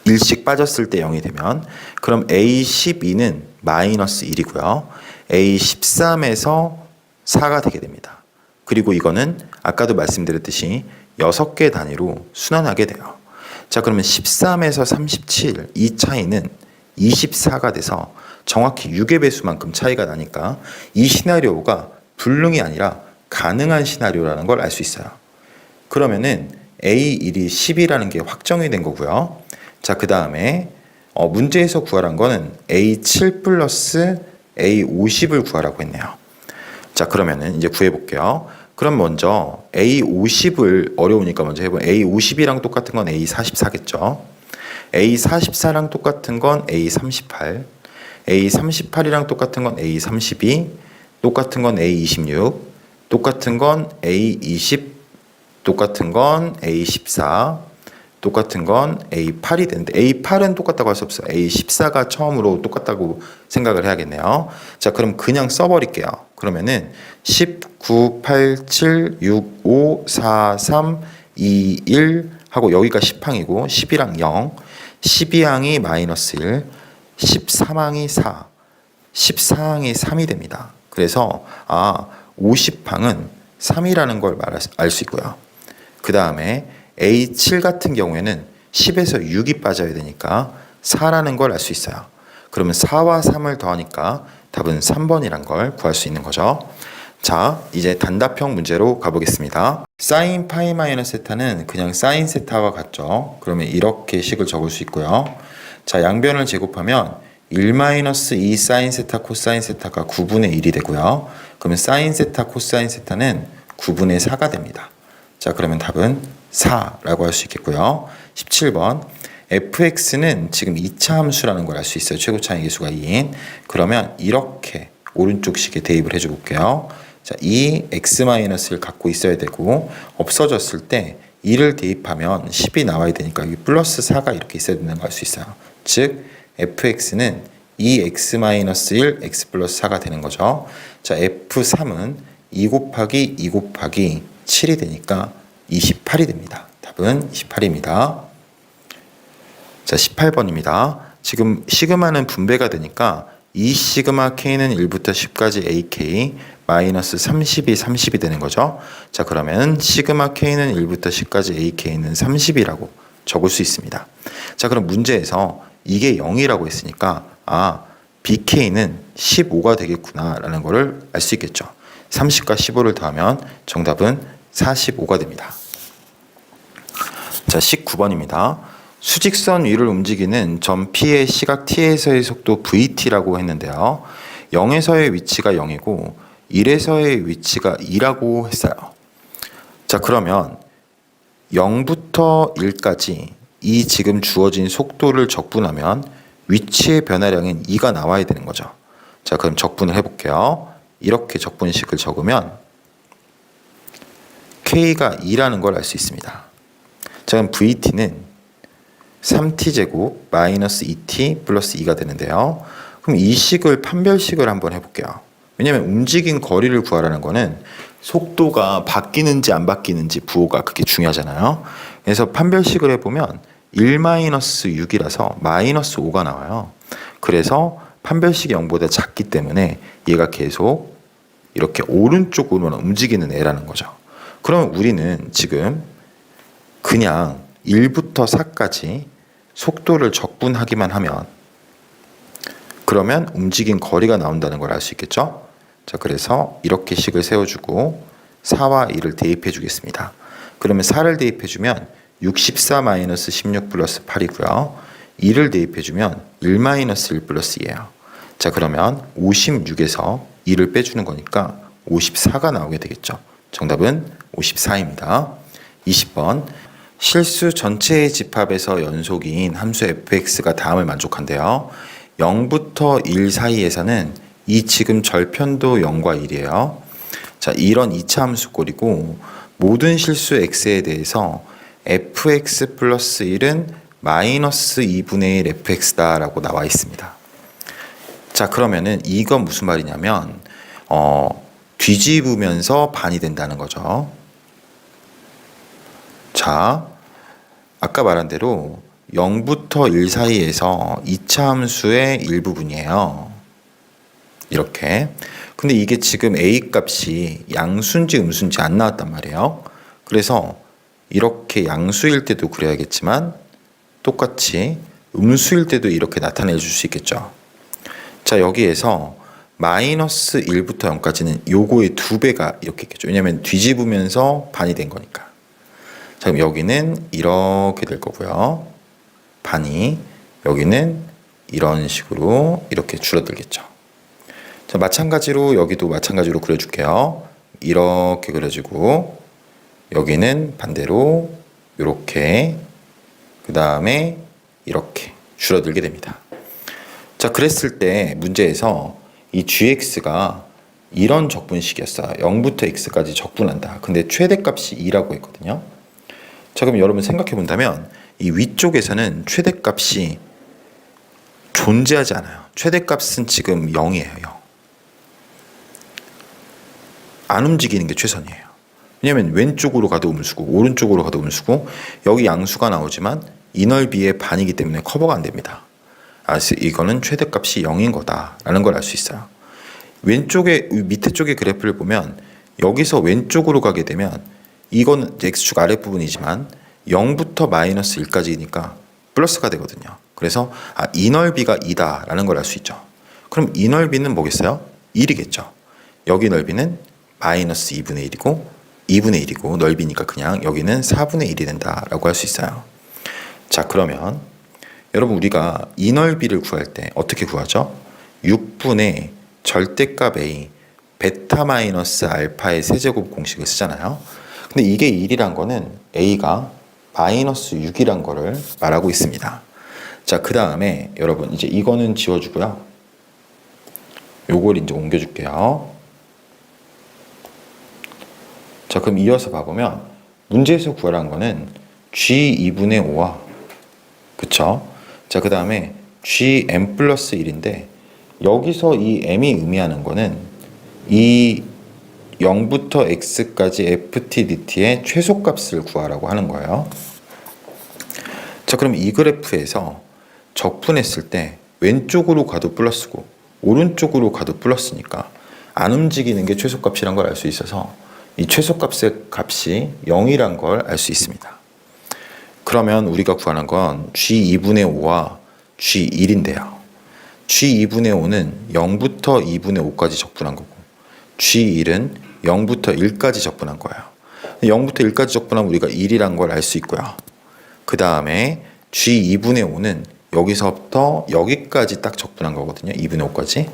1씩 빠졌을 때 0이 되면, 그럼 A12는 마이너스 1이고요. A13에서 4가 되게 됩니다. 그리고 이거는 아까도 말씀드렸듯이 6개 단위로 순환하게 돼요. 자, 그러면 13에서 37, 이 차이는 24가 돼서 정확히 6의 배수만큼 차이가 나니까 이 시나리오가 불능이 아니라 가능한 시나리오라는 걸 알 수 있어요. 그러면은 A1이 10이라는 게 확정이 된 거고요. 자, 그 다음에 문제에서 구하란 거는 A7 플러스 A50을 구하라고 했네요. 자, 그러면은 이제 구해볼게요. 그럼 먼저 A50을 어려우니까 먼저 해보면 A50이랑 똑같은 건 A44겠죠. A44랑 똑같은 건 A38, A38이랑 똑같은 건 A32, 똑같은 건 A26, 똑같은 건 A20, 똑같은 건 A14, 똑같은 건 A8이 되는데 A8은 똑같다고 할 수 없어요. A14가 처음으로 똑같다고 생각을 해야겠네요. 자, 그럼 그냥 써버릴게요. 그러면은 19, 8, 7, 6, 5, 4, 3, 2, 1 하고 여기가 10항이고 10이랑 0, 12항이 마이너스 1, 13항이 4, 14항이 3이 됩니다. 그래서 50항은 3이라는 걸 알 수 있고요. 그 다음에 A7 같은 경우에는 10에서 6이 빠져야 되니까 4라는 걸 알 수 있어요. 그러면 4와 3을 더하니까 답은 3번이란 걸 구할 수 있는 거죠. 자, 이제 단답형 문제로 가보겠습니다. 사인 파이 마이너스 세타는 그냥 사인 세타와 같죠. 그러면 이렇게 식을 적을 수 있고요. 자, 양변을 제곱하면 1 마이너스 2 사인 세타 코사인 세타가 9분의 1이 되고요. 그러면 사인 세타 코사인 세타는 9분의 4가 됩니다. 자, 그러면 답은 4라고 할 수 있겠고요. 17번 fx는 지금 2차 함수라는 걸 알 수 있어요. 최고차의 계수가 2인. 그러면 이렇게 오른쪽 식에 대입을 해줘 볼게요. 자, 이 x-를 갖고 있어야 되고 없어졌을 때 2를 대입하면 10이 나와야 되니까 여기 플러스 4가 이렇게 있어야 된다는 걸 알 수 있어요. 즉 fx는 2x-1 x 플러스 4가 되는 거죠. 자, f3은 2 곱하기 2 곱하기 7이 되니까 28이 됩니다. 답은 28입니다. 자, 18번입니다. 지금 시그마는 분배가 되니까 2 시그마 k는 1부터 10까지 ak 마이너스 30이 30이 되는 거죠. 자, 그러면 시그마 k는 1부터 10까지 ak는 30이라고 적을 수 있습니다. 자, 그럼 문제에서 이게 0이라고 했으니까 bk는 15가 되겠구나 라는 거를 알 수 있겠죠. 30과 15를 더하면 정답은 45가 됩니다. 자, 19번입니다. 수직선 위를 움직이는 점 P의 시각 T에서의 속도 VT라고 했는데요. 0에서의 위치가 0이고 1에서의 위치가 2라고 했어요. 자, 그러면 0부터 1까지 이 지금 주어진 속도를 적분하면 위치의 변화량인 2가 나와야 되는 거죠. 자, 그럼 적분을 해볼게요. 이렇게 적분식을 적으면 K가 2라는 걸 알 수 있습니다. 자, 그럼 VT는 3t제곱 마이너스 2t 플러스 2가 되는데요. 그럼 이 식을 판별식을 한번 해볼게요. 왜냐하면 움직인 거리를 구하라는 거는 속도가 바뀌는지 안 바뀌는지 부호가 그게 중요하잖아요. 그래서 판별식을 해보면 1-6이라서 마이너스 5가 나와요. 그래서 판별식이 0보다 작기 때문에 얘가 계속 이렇게 오른쪽으로만 움직이는 애라는 거죠. 그럼 우리는 지금 그냥 1부터 4까지 속도를 적분하기만 하면 그러면 움직인 거리가 나온다는 걸 알 수 있겠죠? 자, 그래서 이렇게 식을 세워주고 4와 2를 대입해 주겠습니다. 그러면 4를 대입해 주면 64-16 플러스 8이고요. 2를 대입해 주면 1-1 플러스 2예요. 자, 그러면 56에서 2를 빼주는 거니까 54가 나오게 되겠죠. 정답은 54입니다. 20번. 실수 전체의 집합에서 연속인 함수 fx가 다음을 만족한대요. 0부터 1 사이에서는 이 지금 절편도 0과 1이에요. 자, 이런 2차 함수꼴이고 모든 실수 x에 대해서 fx 플러스 1은 마이너스 2분의 1 fx다 라고 나와 있습니다. 자, 그러면은 이건 무슨 말이냐면 뒤집으면서 반이 된다는 거죠. 자, 아까 말한 대로 0부터 1 사이에서 2차 함수의 일부분이에요. 이렇게. 근데 이게 지금 a 값이 양수인지 음수인지 안 나왔단 말이에요. 그래서 이렇게 양수일 때도 그래야겠지만 똑같이 음수일 때도 이렇게 나타내 줄 수 있겠죠. 자, 여기에서 마이너스 1부터 0까지는 요거의 2배가 이렇게 있겠죠. 왜냐하면 뒤집으면서 반이 된 거니까. 자, 그럼 여기는 이렇게 될 거고요. 반이 여기는 이런 식으로 이렇게 줄어들겠죠. 자, 마찬가지로 여기도 마찬가지로 그려줄게요. 이렇게 그려지고 여기는 반대로 이렇게 그 다음에 이렇게 줄어들게 됩니다. 자, 그랬을 때 문제에서 이 gx가 이런 적분식이었어요. 0부터 x까지 적분한다. 근데 최대값이 2라고 했거든요. 자, 그럼 여러분 생각해 본다면 이 위쪽에서는 최대값이 존재하지 않아요. 최대값은 지금 0이에요. 0. 안 움직이는 게 최선이에요. 왜냐면 왼쪽으로 가도 음수고 오른쪽으로 가도 음수고 여기 양수가 나오지만 이 넓이의 반이기 때문에 커버가 안 됩니다. 그래서 이거는 최대값이 0인 거다라는 걸 알 수 있어요. 왼쪽에 밑에 쪽의 그래프를 보면 여기서 왼쪽으로 가게 되면 이거는 x축 아랫부분이지만 0부터 마이너스 1까지니까 플러스가 되거든요. 그래서 이 넓이가 2다라는 걸 알 수 있죠. 그럼 이 넓이는 뭐겠어요? 1이겠죠. 여기 넓이는 마이너스 2분의 1이고 2분의 1이고 넓이니까 그냥 여기는 4분의 1이 된다라고 할 수 있어요. 자, 그러면 여러분 우리가 이 넓이를 구할 때 어떻게 구하죠? 6분의 절대값 a 베타 마이너스 알파의 세제곱 공식을 쓰잖아요. 근데 이게 1이란 거는 a가 마이너스 6이란 거를 말하고 있습니다. 자, 그 다음에 여러분 이제 이거는 지워주고요. 요걸 이제 옮겨줄게요. 자, 그럼 이어서 봐보면 문제에서 구하라는 거는 g2분의 5와 그쵸? 자, 그 다음에 gm 플러스 1인데 여기서 이 m이 의미하는 거는 이 0부터 x까지 ft dt의 최소값을 구하라고 하는 거예요. 자, 그럼 이 그래프에서 적분했을 때 왼쪽으로 가도 플러스고 오른쪽으로 가도 플러스니까 안 움직이는 게 최소값이란 걸 알 수 있어서 이 최소값의 값이 0이란 걸 알 수 있습니다. 그러면 우리가 구하는 건 g2분의 5와 g1인데요. g2분의 5는 0부터 2분의 5까지 적분한 거고 g1은 0부터 1까지 적분한 거예요. 0부터 1까지 적분하면 우리가 1이란 걸 알 수 있고요. 그 다음에 g2분의 5는 여기서부터 여기까지 딱 적분한 거거든요. 2분의 5까지.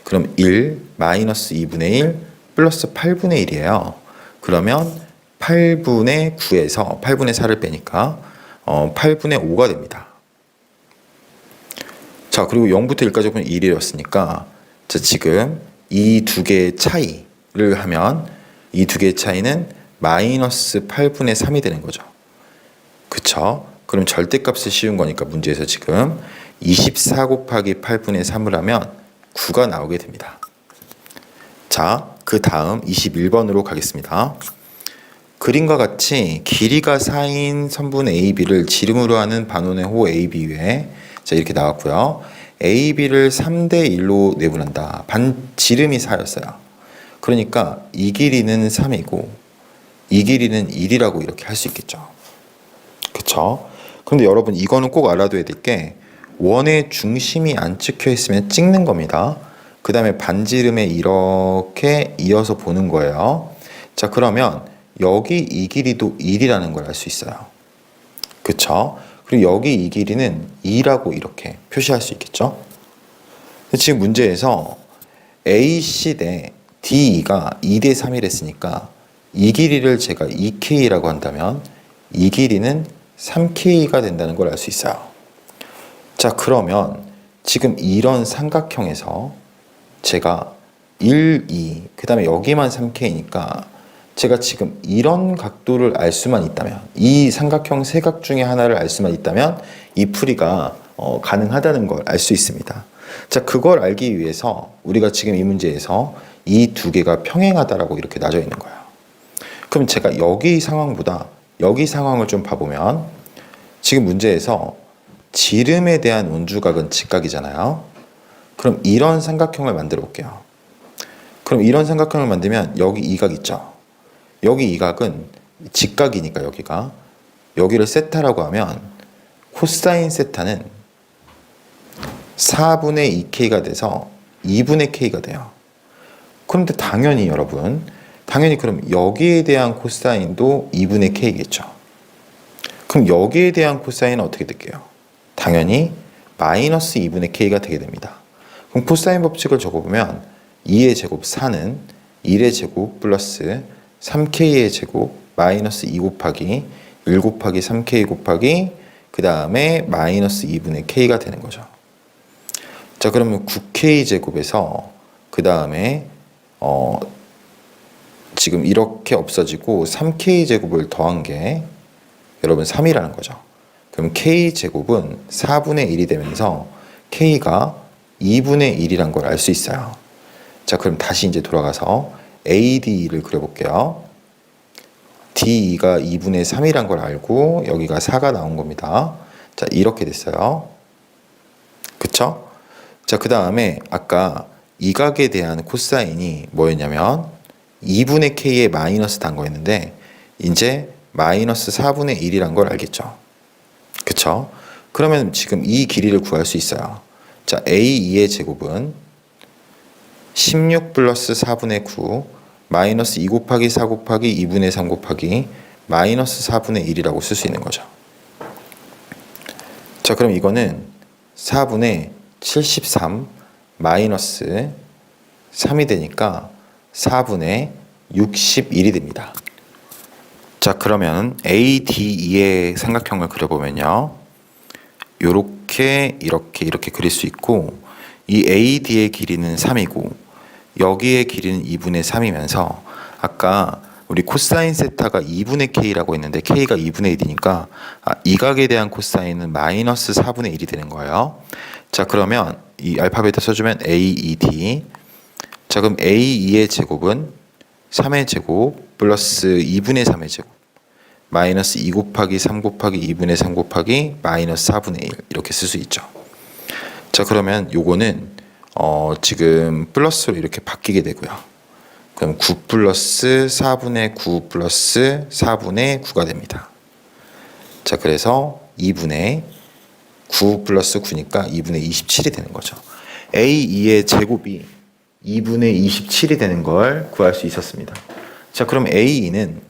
그럼 1 마이너스 2분의 1 플러스 8분의 1이에요. 그러면 8분의 9에서 8분의 4를 빼니까 8분의 5가 됩니다. 자, 그리고 0부터 1까지 보면 1이었으니까 자, 지금 이 두 개의 차이를 하면 이 두 개의 차이는 마이너스 8분의 3이 되는 거죠. 그쵸? 그럼 절대값을 씌운 거니까 문제에서 지금 24 곱하기 8분의 3을 하면 9가 나오게 됩니다. 자, 그 다음 21번으로 가겠습니다. 그림과 같이 길이가 4인 선분 AB를 지름으로 하는 반원의 호 AB 위에 자, 이렇게 나왔고요. AB를 3대 1로 내분한다. 지름이 4였어요. 그러니까 이 길이는 3이고 이 길이는 1이라고 이렇게 할 수 있겠죠. 그쵸? 그런데 여러분 이거는 꼭 알아둬야 될 게 원의 중심이 안 찍혀 있으면 찍는 겁니다. 그 다음에 반지름에 이렇게 이어서 보는 거예요. 자, 그러면 여기 이 길이도 1이라는 걸 알 수 있어요. 그쵸? 그리고 여기 이 길이는 2라고 이렇게 표시할 수 있겠죠? 지금 문제에서 AC 대 DE가 2대 3이랬으니까 이 길이를 제가 2K라고 한다면 이 길이는 3K가 된다는 걸 알 수 있어요. 자, 그러면 지금 이런 삼각형에서 제가 1, 2, 그 다음에 여기만 3K니까 제가 지금 이런 각도를 알 수만 있다면, 이 삼각형 세 각 중에 하나를 알 수만 있다면 이 풀이가 가능하다는 걸 알 수 있습니다. 자, 그걸 알기 위해서 우리가 지금 이 문제에서 이 두 개가 평행하다라고 이렇게 나져 있는 거예요. 그럼 제가 여기 상황보다 여기 상황을 좀 봐보면 지금 문제에서 지름에 대한 운주각은 직각이잖아요. 그럼 이런 삼각형을 만들어 볼게요. 그럼 이런 삼각형을 만들면 여기 이 각 있죠. 여기 이 각은 직각이니까 여기를 세타라고 하면 코사인 세타는 4분의 2K가 돼서 2분의 K가 돼요. 그런데 당연히 여러분, 그럼 여기에 대한 코사인도 2분의 K겠죠. 그럼 여기에 대한 코사인은 어떻게 될게요? 당연히 마이너스 2분의 K가 되게 됩니다. 그럼 코사인 법칙을 적어보면 2의 제곱 4는 1의 제곱 플러스 3K의 제곱 마이너스 2 곱하기 1 곱하기 3K 곱하기 그 다음에 마이너스 2분의 K가 되는 거죠. 자, 그러면 9K 제곱에서 그 다음에 지금 이렇게 없어지고 3K 제곱을 더한 게 여러분 3이라는 거죠. 그럼 K 제곱은 4분의 1이 되면서 K가 2분의 1이란 걸 알 수 있어요. 자, 그럼 다시 이제 돌아가서 AD를 그려볼게요. DE가 2분의 3이란 걸 알고 여기가 4가 나온 겁니다. 자, 이렇게 됐어요. 그쵸? 자, 그 다음에 아까 이 각에 대한 코사인이 뭐였냐면 2분의 K에 마이너스 단 거였는데 이제 마이너스 4분의 1이란 걸 알겠죠. 그쵸? 그러면 지금 이 길이를 구할 수 있어요. 자, A2의 제곱은 16 플러스 4분의 9 마이너스 2 곱하기 4 곱하기 2분의 3 곱하기 마이너스 4분의 1이라고 쓸 수 있는 거죠. 자, 그럼 이거는 4분의 73 마이너스 3이 되니까 4분의 61이 됩니다. 자, 그러면 ADE의 삼각형을 그려보면요. 이렇게 그릴 수 있고 이 AD의 길이는 3이고 여기의 길이는 2분의 3이면서 아까 우리 코사인 세타가 2분의 K라고 했는데 K가 2분의 1이니까 이 각에 대한 코사인은 마이너스 4분의 1이 되는 거예요. 자, 그러면 이 알파벳을 써주면 AED. 자, 그럼 A2의 제곱은 3의 제곱 플러스 2분의 3의 제곱 마이너스 2 곱하기 3 곱하기 2분의 3 곱하기 마이너스 4분의 1 이렇게 쓸 수 있죠. 자, 그러면 요거는 지금 플러스로 이렇게 바뀌게 되고요. 그럼 9 플러스 4분의 9 플러스 4분의 9가 됩니다. 자, 그래서 2분의 9 플러스 9니까 2분의 27이 되는 거죠. A2의 제곱이 2분의 27이 되는 걸 구할 수 있었습니다. 자, 그럼 A2는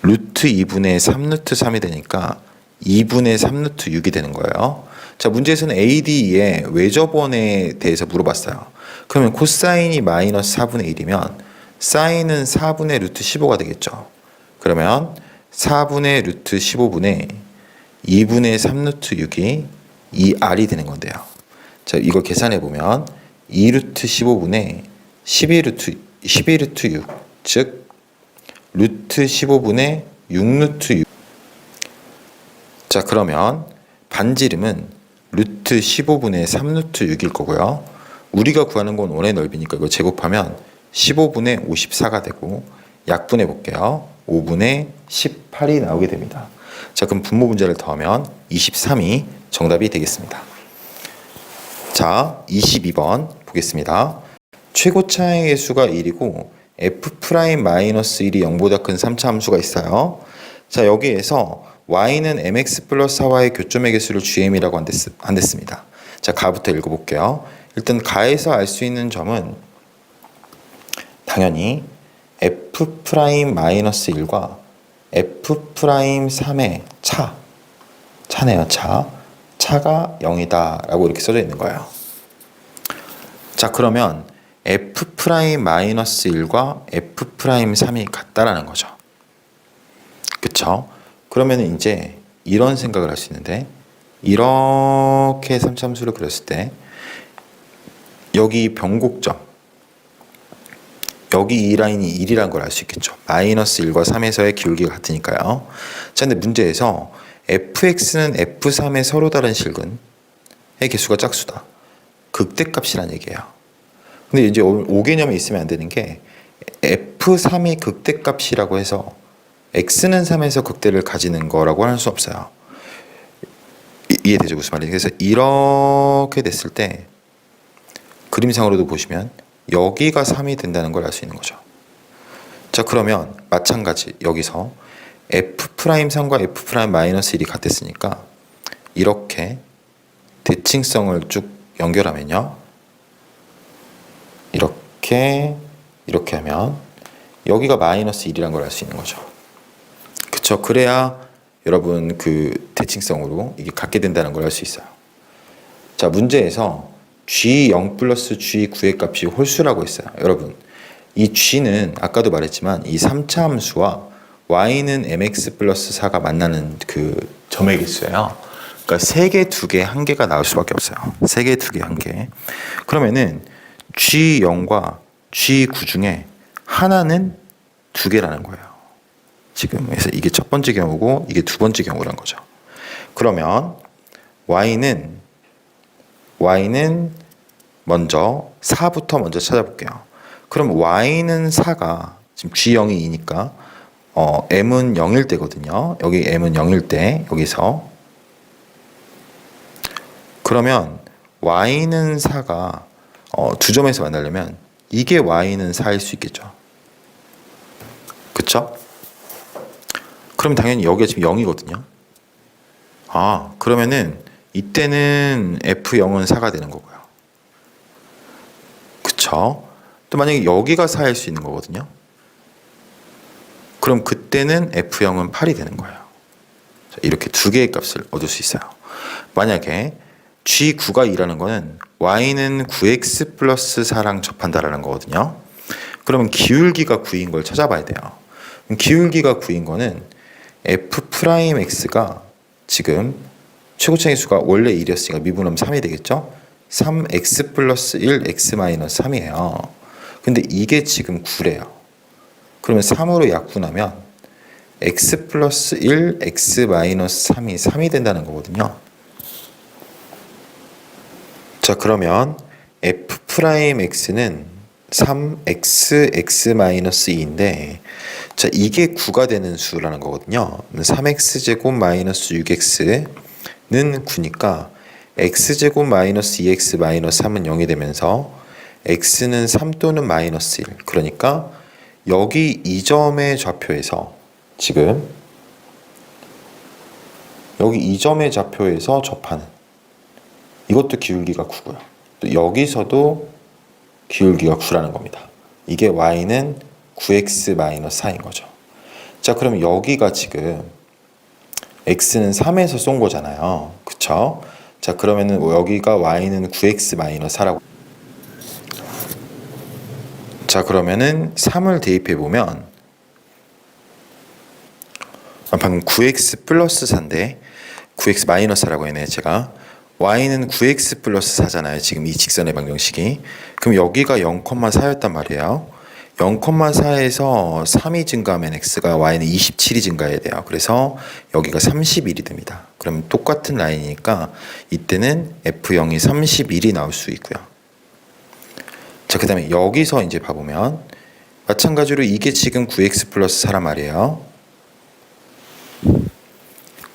루트 2분의 3 루트 3이 되니까 2분의 3 루트 6이 되는 거예요. 자, 문제에서는 AD의 외접원에 대해서 물어봤어요. 그러면 코사인이 마이너스 4분의 1이면 사인은 4분의 루트 15가 되겠죠. 그러면 4분의 루트 15분의 2분의 3 루트 6이 2R이 되는 건데요. 자, 이거 계산해 보면 2 루트 15분의 12 루트 6, 즉 루트 15분의 6 루트 6. 자, 그러면 반지름은 루트 15분의 3 루트 6일 거고요. 우리가 구하는 건 원의 넓이니까 이거 제곱하면 15분의 54가 되고 약분해 볼게요. 5분의 18이 나오게 됩니다. 자, 그럼 분모 분자를 더하면 23이 정답이 되겠습니다. 자, 22번 보겠습니다. 최고 차항의 개수가 1이고 f'-1이 0보다 큰 3차 함수가 있어요. 자, 여기에서 y는 mx 플러스 4와의 교점의 개수를 gm이라고 한댔습니다. 자, 가부터 읽어볼게요. 일단 가에서 알 수 있는 점은 당연히 f'-1과 f'3의 차네요. 차가 0이다 라고 이렇게 써져 있는 거예요. 자, 그러면 f'-1과 f'3이 같다라는 거죠. 그쵸? 그러면 이제 이런 생각을 할 수 있는데, 이렇게 3참수를 그렸을 때 여기 변곡점, 여기 이 라인이 1이라는 걸 알 수 있겠죠. -1과 3에서의 기울기가 같으니까요. 자, 근데 문제에서 fx는 f3의 서로 다른 실근의 개수가 짝수다. 극대값이란 얘기예요. 근데 이제 5개념에 있으면 안 되는 게 f3이 극대값이라고 해서 x는 3에서 극대를 가지는 거라고 할 수 없어요. 이해되죠? 무슨 말인지. 그래서 이렇게 됐을 때 그림상으로도 보시면 여기가 3이 된다는 걸 알 수 있는 거죠. 자, 그러면 마찬가지 여기서 f'3과 f'-1이 같았으니까 이렇게 대칭성을 쭉 연결하면요, 이렇게 하면 여기가 -1이란 걸 알 수 있는 거죠. 그쵸? 그래야 여러분 그 대칭성으로 이게 같게 된다는 걸 알 수 있어요. 자, 문제에서 g0 플러스 g9의 값이 홀수라고 했어요. 여러분, 이 g는 아까도 말했지만 이 3차 함수와 y는 mx 플러스 4가 만나는 그 점의 개수예요. 그러니까 3개, 2개, 1개가 나올 수밖에 없어요. 3개, 2개, 1개. 그러면은 g0과 g9 중에 하나는 2개라는 거예요. 지금 그래서 이게 첫 번째 경우고 이게 두 번째 경우란 거죠. 그러면 y는 먼저 4부터 먼저 찾아볼게요. 그럼 y는 4가 지금 g0이 2니까 m은 0일 때거든요. 여기 m은 0일 때 여기서 그러면 y는 4가 두 점에서 만나려면 이게 y는 4일 수 있겠죠. 그쵸? 그럼 당연히 여기가 지금 0이거든요. 아, 그러면은 이때는 f0은 4가 되는 거고요. 그쵸? 또 만약에 여기가 4일 수 있는 거거든요. 그럼 그때는 f0은 8이 되는 거예요. 자, 이렇게 두 개의 값을 얻을 수 있어요. 만약에 g9가 2라는 거는 y는 9x 플러스 4랑 접한다라는 거거든요. 그러면 기울기가 9인 걸 찾아봐야 돼요. 기울기가 9인 거는 f'x가 지금 최고차의 수가 원래 1이었으니까 미분하면 3이 되겠죠? 3x 플러스 1 x 마이너스 3이에요. 근데 이게 지금 9래요. 그러면 3으로 약분하면 x 플러스 1 x 마이너스 3이 된다는 거거든요. 자, 그러면 f'x는 3x x 마이너스 2인데, 자, 이게 9가 되는 수라는 거거든요. 3x 제곱 마이너스 6x는 9니까 x제곱 마이너스 2x 마이너스 3은 0이 되면서 x는 3 또는 마이너스 1. 그러니까 여기 이 점의 좌표에서 지금 여기 이 점의 좌표에서 접하는 이것도 기울기가 9고요. 또 여기서도 기울기가 9라는 겁니다. 이게 y는 9x-4인 거죠. 자, 그럼 여기가 지금 x는 3에서 쏜 거잖아요. 그쵸? 자, 그러면은 여기가 y는 9x-4라고. 자, 그러면은 3을 대입해 보면 방금 9x 플러스 4인데 9x-4라고 했네 제가. y는 9x 플러스 4잖아요. 지금 이 직선의 방정식이. 그럼 여기가 0,4였단 말이에요. 0,4에서 3이 증가하면 x가 y는 27이 증가해야 돼요. 그래서 여기가 31이 됩니다. 그럼 똑같은 라인이니까 이때는 f0이 31이 나올 수 있고요. 자, 그 다음에 여기서 이제 봐보면 마찬가지로 이게 지금 9x 플러스 4란 말이에요.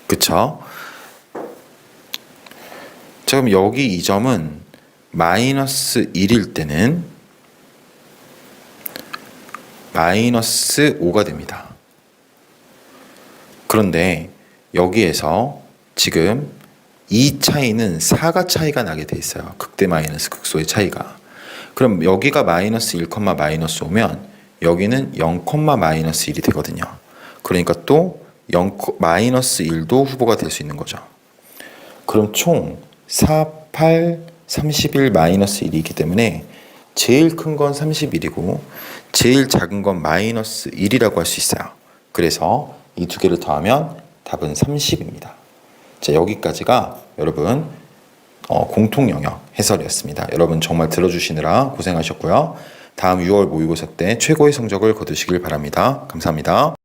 그쵸? 자, 그럼 여기 이 점은 마이너스 1일 때는 마이너스 5가 됩니다. 그런데 여기에서 지금 이 차이는 4가 차이가 나게 돼 있어요. 극대 마이너스 극소의 차이가. 그럼 여기가 마이너스 1, 마이너스 5면 여기는 0, 마이너스 1이 되거든요. 그러니까 또 0, 마이너스 1도 후보가 될 수 있는 거죠. 그럼 총 4, 8, 31, 마이너스 1이기 때문에 제일 큰 건 31이고 제일 작은 건 마이너스 1이라고 할 수 있어요. 그래서 이 두 개를 더하면 답은 30입니다. 자, 여기까지가 여러분 공통 영역 해설이었습니다. 여러분 정말 들어주시느라 고생하셨고요. 다음 6월 모의고사 때 최고의 성적을 거두시길 바랍니다. 감사합니다.